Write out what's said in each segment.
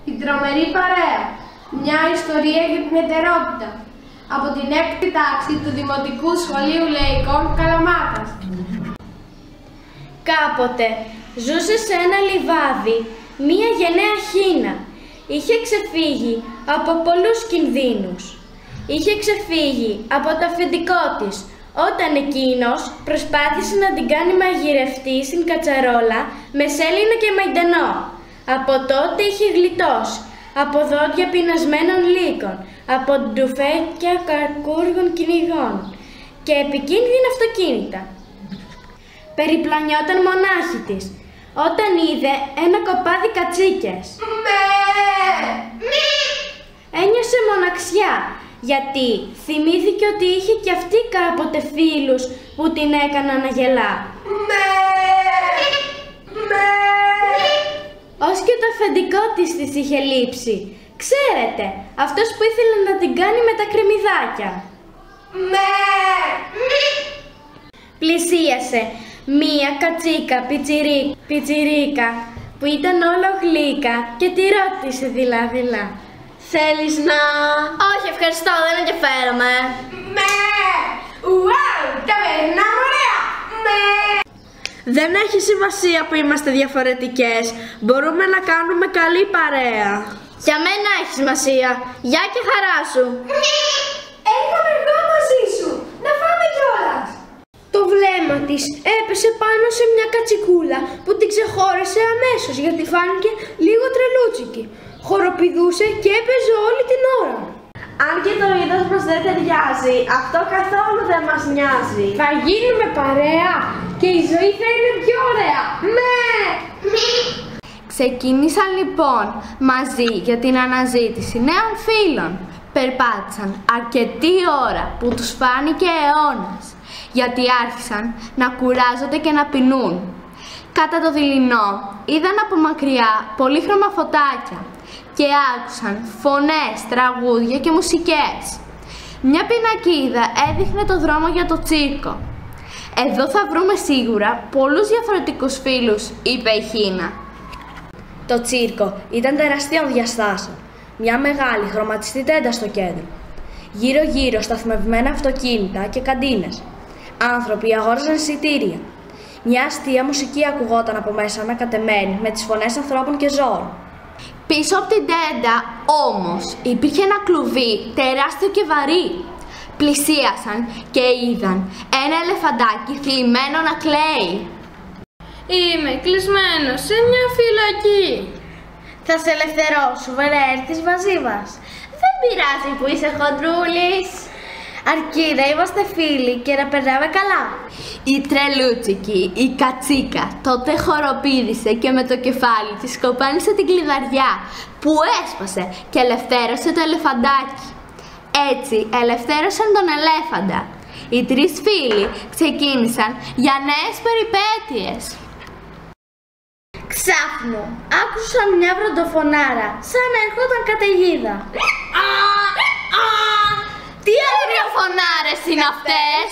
Η τρομερή παρέα. Μια ιστορία για την ετερότητα. Από την 6η τάξη του Δημοτικού Σχολείου Λαϊκών Καλαμάτας. Κάποτε ζούσε σε ένα λιβάδι μία γενναία χίνα. Είχε ξεφύγει από πολλούς κινδύνους. Είχε ξεφύγει από το αφεντικό της, όταν εκείνος προσπάθησε να την κάνει μαγειρευτή στην κατσαρόλα με σέλινο και μαϊντανό. Από τότε είχε γλιτώσει από δόντια πεινασμένων λύκων, από ντουφέκια κακούργων κυνηγών και επικίνδυνα αυτοκίνητα. Περιπλανιόταν μονάχη της, όταν είδε ένα κοπάδι κατσίκες. Ένιωσε μοναξιά, γιατί θυμήθηκε ότι είχε και αυτή κάποτε φίλους που την έκαναν να γελά. Ως και το αφεντικό της είχε λείψει. Ξέρετε, αυτός που ήθελε να την κάνει με τα κρεμμυδάκια. Πλησίασε μία κατσίκα πιτσιρίκα που ήταν όλο γλύκα και τη ρώτησε δειλά-δειλά. Θέλεις να... Όχι, ευχαριστώ, δεν ενδιαφέρομαι. Ουάου, τα περνάμε ωραία. Δεν έχει σημασία που είμαστε διαφορετικές. Μπορούμε να κάνουμε καλή παρέα. Για μένα έχει σημασία. Γεια και χαρά σου. Έρχομαι εγώ μαζί σου. Να φάμε κιόλας. Το βλέμμα της έπεσε πάνω σε μια κατσικούλα που την ξεχώρισε αμέσως, γιατί φάνηκε λίγο τρελούτσικη. Χοροπηδούσε και έπαιζε όλη την ώρα. Αν και το είδος μας δεν ταιριάζει, αυτό καθόλου δεν μας νοιάζει. Θα γίνουμε παρέα και η ζωή θα είναι πιο ωραία. Ξεκίνησαν λοιπόν μαζί για την αναζήτηση νέων φίλων. Περπάτησαν αρκετή ώρα που τους φάνηκε αιώνας, γιατί άρχισαν να κουράζονται και να πεινούν. Κατά το δειλινό είδαν από μακριά πολύχρωμα φωτάκια και άκουσαν φωνές, τραγούδια και μουσικές. Μια πινακίδα έδειχνε το δρόμο για το τσίρκο. «Εδώ θα βρούμε σίγουρα πολλούς διαφορετικούς φίλους», είπε η χίνα. Το τσίρκο ήταν τεραστίων διαστάσεων. Μια μεγάλη χρωματιστή τέντα στο κέντρο. Γύρω-γύρω σταθμευμένα αυτοκίνητα και καντίνες. Άνθρωποι αγόραζαν εισιτήρια. Μια αστεία μουσική ακουγόταν από μέσα ανακατεμένη με τις φωνές ανθρώπων και ζώων. Πίσω από την τέντα όμως υπήρχε ένα κλουβί τεράστιο και βαρύ. Πλησίασαν και είδαν ένα ελεφαντάκι θλιμμένο να κλαίει. Είμαι κλεισμένος σε μια φυλακή. Θα σε ελευθερώσουμε να έρθεις μαζί μας. Δεν πειράζει που είσαι χοντρούλης. Αρκεί να είμαστε φίλοι και να περνάμε καλά. Η τρελούτσικη, η κατσίκα, τότε χοροπήδησε και με το κεφάλι της κοπάνισε την κλειδαριά που έσπασε και ελευθέρωσε το ελεφαντάκι. Έτσι ελευθέρωσαν τον ελέφαντα. Οι τρεις φίλοι ξεκίνησαν για νέες περιπέτειες. Ξάφνου άκουσαν μια βροντοφωνάρα σαν να ερχόταν καταιγίδα. Τι αγριοφωνάρες είναι αυτές?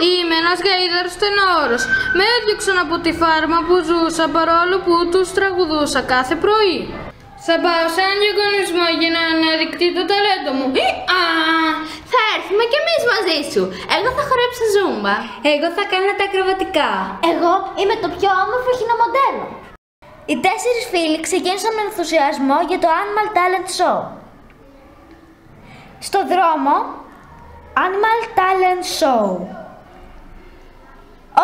Είμαι ένας γαΐδαρος τενόρος. Με έδιωξαν από τη φάρμα που ζούσα παρόλο που τους τραγουδούσα κάθε πρωί. Θα πάω σε έναν διαγωνισμό για να αναδεικτεί το ταλέντο μου. Θα έρθουμε κι εμείς μαζί σου. Εγώ θα χορέψω ζούμπα. Εγώ θα κάνω τα ακροβατικά. Εγώ είμαι το πιο όμορφο χινομοντέλο. Οι 4 φίλοι ξεκίνησαν με ενθουσιασμό για το Animal Talent Show. Στο δρόμο, Animal Talent Show.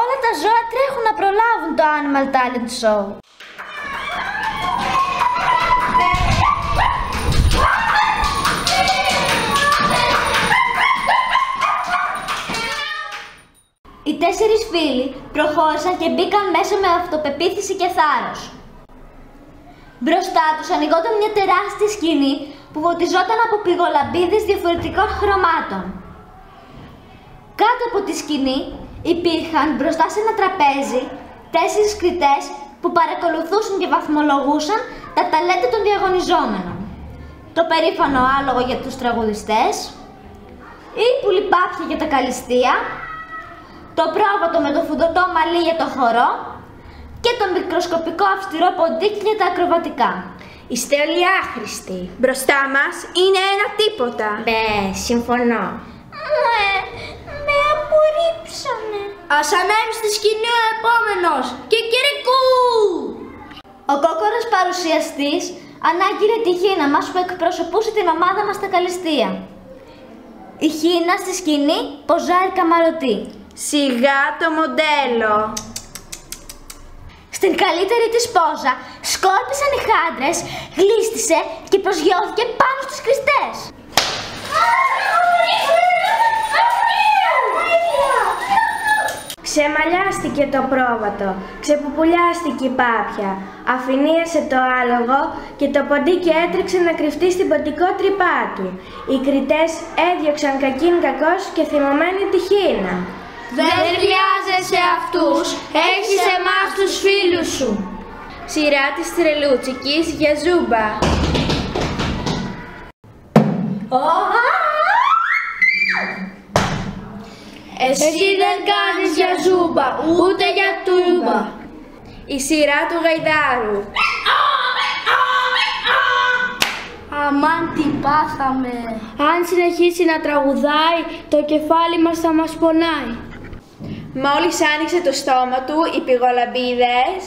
Όλα τα ζώα τρέχουν να προλάβουν το Animal Talent Show. Οι 4 φίλοι προχώρησαν και μπήκαν μέσα με αυτοπεποίθηση και θάρρος. Μπροστά τους ανοιγόταν μια τεράστια σκηνή που φωτιζόταν από πυγολαμπίδες διαφορετικών χρωμάτων. Κάτω από τη σκηνή υπήρχαν μπροστά σε ένα τραπέζι 4 κριτές που παρακολουθούσαν και βαθμολογούσαν τα ταλέντα των διαγωνιζόμενων. Το περήφανο άλογο για τους τραγουδιστές, η πουλιπάπια για τα καλλιστεία, το πρόβατο με το φουντωτό μαλλί για το χορό και το μικροσκοπικό αυστηρό ποντίκι για τα ακροβατικά. Είστε όλοι άχρηστοι. Μπροστά μας είναι ένα τίποτα. Συμφωνώ. Με απορρίψανε. Ας ανέβει στη σκηνή ο επόμενος. Και κυρικού! Ο κόκορας παρουσιαστής ανάγκηρε τη Χίνα μας που εκπροσωπούσε την ομάδα μας στα Καλυστία. Η Χίνα στη σκηνή ποζάρει καμαρωτή. Σιγά το μοντέλο. Στην καλύτερη της πόζα σκόρπισαν οι χάντρες, γλίστησε και προσγειώθηκε πάνω στους κρυστές. Ξεμαλιάστηκε το πρόβατο, ξεπουπουλιάστηκε η πάπια, αφηνίασε το άλογο και το ποντίκι έτρεξε να κρυφτεί στην ποντικό τρυπά του. Οι κριτές έδιωξαν κακήν κακός και θυμωμένη τη Χίνα. Δεν χρειάζεσαι αυτούς, έχεις εμάς τους φίλους σου. Σειρά της Τρελούτσικης για Ζούμπα. Εσύ δεν κάνεις για Ζούμπα, ούτε για τούμπα. Η σειρά του Γαϊδάρου. Αμάν τι πάθαμε. Αν συνεχίσει να τραγουδάει, το κεφάλι μας θα μας πονάει. Μόλις άνοιξε το στόμα του, οι πηγολαμπίδες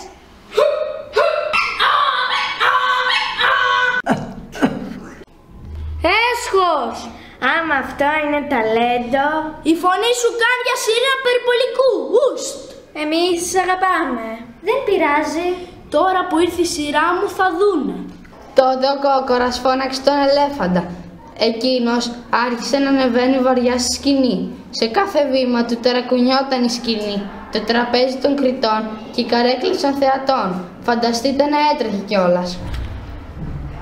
Έσχος! Άμα αυτό είναι ταλέντο, Η φωνή σου κάνει για σειρά περιπολικού. Ουστ. εμείς σας αγαπάμε. Δεν πειράζει. Τώρα που ήρθε η σειρά μου θα δούνε. Τότε ο κόκορας φώναξε τον ελέφαντα. Εκείνος άρχισε να ανεβαίνει βαριά στη σκηνή. Σε κάθε βήμα του τερακουνιόταν η σκηνή, το τραπέζι των κριτών και οι καρέκλες των θεατών. Φανταστείτε να έτρεχε κιόλας.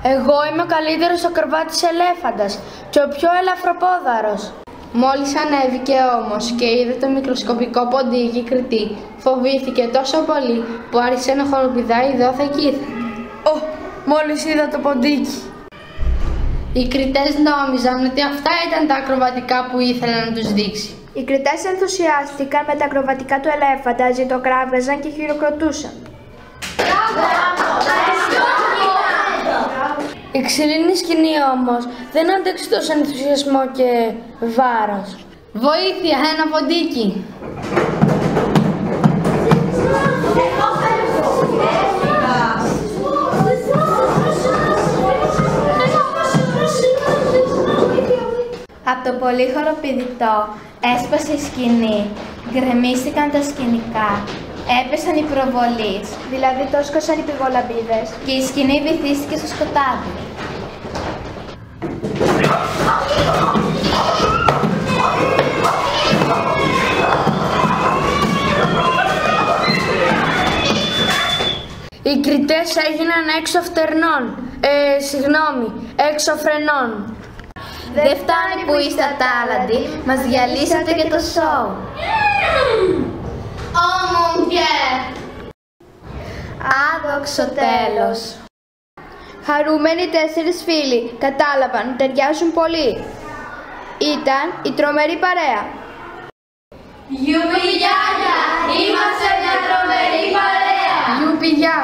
Εγώ είμαι ο καλύτερος ακροβάτης ελέφαντας και ο πιο ελαφροπόδαρος. Μόλις ανέβηκε όμως και είδε το μικροσκοπικό ποντίκι κριτή, φοβήθηκε τόσο πολύ που άρχισε να χοροπηδάει δόθε κι ήρθε. Μόλις είδα το ποντίκι. Οι κριτές νόμιζαν ότι αυτά ήταν τα ακροβατικά που ήθελε να τους δείξει. Οι κριτές ενθουσιάστηκαν με τα ακροβατικά του ελέφαντα, ζητοκράβγαζαν και χειροκροτούσαν. Η ξυλίνη σκηνή όμως δεν άντεξε τόσο ενθουσιασμό και βάρος. Βοήθεια, ένα ποντίκι! Από το πολύ χοροπηδητό έσπασε η σκηνή, γκρεμίστηκαν τα σκηνικά, έπεσαν οι προβολείς, δηλαδή το σκόσαν οι πηγολαμπίδες και η σκηνή βυθίστηκε στο σκοτάδι. Οι κριτές έγιναν έξω φτερνών, έξω φρενών. Δεν φτάνει που είστε ατάλλαντοι, μας διαλύσατε και το σοου. Άδοξο τέλος. Χαρούμενοι 4 φίλοι κατάλαβαν, ταιριάζουν πολύ. Ήταν η τρομερή παρέα. Γιουπι γιάγια, είμαστε μια τρομερή παρέα. Γιουπι γεια.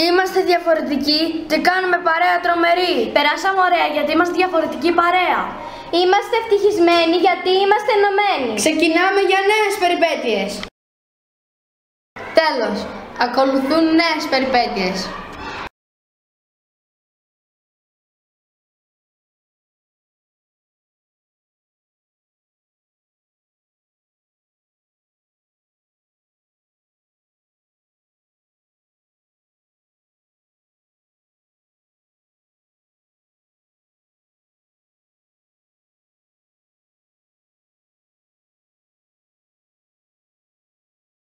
Είμαστε διαφορετικοί και κάνουμε παρέα τρομερή. Περάσαμε ωραία γιατί είμαστε διαφορετική παρέα. Είμαστε ευτυχισμένοι γιατί είμαστε ενωμένοι. Ξεκινάμε για νέες περιπέτειες. Τέλος, ακολουθούν νέες περιπέτειες.